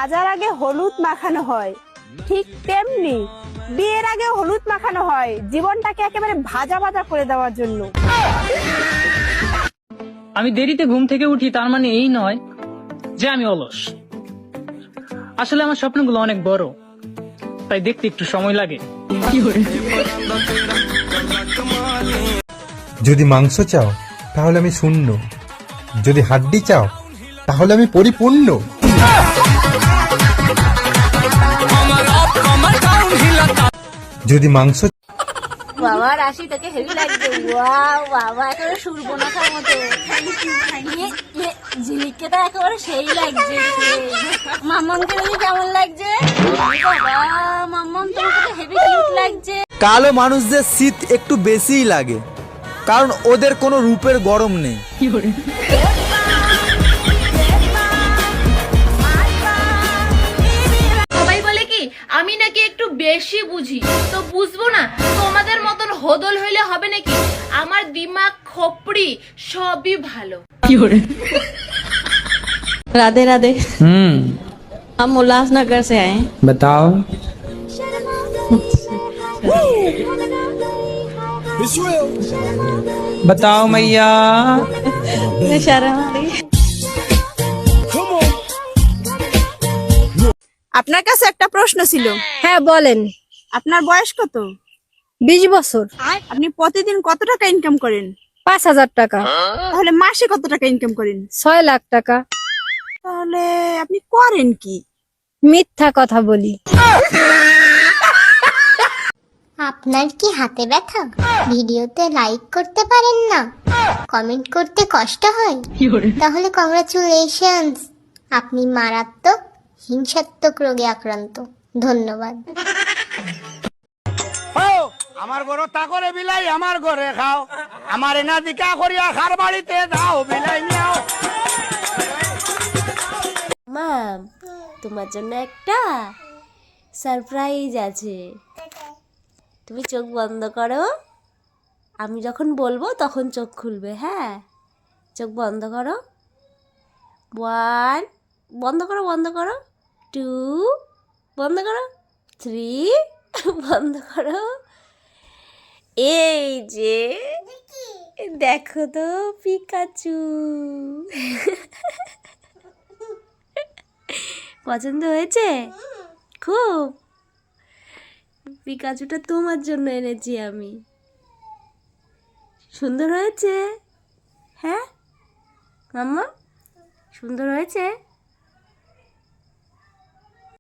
ভাজার আগে হলুদ মাখানো হয়, ঠিক তেমনি বিয়ের আগে হলুদ মাখানো হয় জীবনটাকে একেবারে ভাজা ভাজা করে দেওয়ার জন্য। আমি দেরিতে ঘুম থেকে উঠি তার মানে এই নয় যে আমি অলস। আসলে আমার স্বপ্নগুলো অনেক বড়, তাই দেখতে একটু সময় লাগে। যদি মাংস চাও তাহলে আমি শূন্য, যদি হাড্ডি চাও তাহলে আমি পরিপূর্ণ। যদি মাংস বাবা রাশি তোকে হেভি লাগছে। ওয়াও বাবা একেবারে সুরবনাখার মতো। ঝিলিককে তো একেবারে সেই লাগছে। মাম্মামকে দেখি কেমন লাগছে? বাবা মাম্মাম তোমাকে তো হেভি কিউট লাগছে। কালো মানুষদের শীত একটু বেশিই লাগে, কারণ ওদের কোনো রূপের গরম নেই। সবাই বলে কি আমি নাকি একটু বেশি বুঝি, তো বুঝবো না তোমাদের মতন হোদল হইলে হবে নাকি? আমার দিমাগ খোপড়ি সবই ভালো। राधे राधे। हम उल्लासनगर से आए हैं। बताओ। बताओ मैया। शर्म आ रही है। আপনার কাছে একটা প্রশ্ন ছিল। হ্যাঁ বলেন। আপনার বয়স কত? 20 বছর। আপনি প্রতিদিন কত টাকা ইনকাম করেন? 5000 টাকা। তাহলে মাসে কত টাকা ইনকাম করেন? 6 লাখ টাকা। তাহলে আপনি করেন কি? মিথ্যা কথা বলি। আপনার কি হাতে ব্যথা? ভিডিওতে লাইক করতে পারেন না, কমেন্ট করতে কষ্ট হয়? তাহলে কংগ্রাচুলেশনস, আপনি মারাত্মক হিংসাত্মক রোগে আক্রান্ত। ধন্যবাদ। আমার ঘরে তা করে বিলাই আমার ঘরে খাও, আমার এনা দিকা করিয়া খার বাড়িতে দাও বিলাই নিও। মা তোমার জন্য একটা সারপ্রাইজ আছে। তুমি চোখ বন্ধ করো, আমি যখন বলবো তখন চোখ খুলবে। হ্যাঁ, চোখ বন্ধ করো। 1 বন্ধ করো, বন্ধ করো। 2 বন্ধ করো। 3 বন্ধ করো। এই যে দেখো তো পিকাচু। পছন্দ হয়েছে? খুব। পিকাচুটা তোমার জন্য এনেছি আমি। সুন্দর হয়েছে? হ্যাঁ মাম্মা, সুন্দর হয়েছে?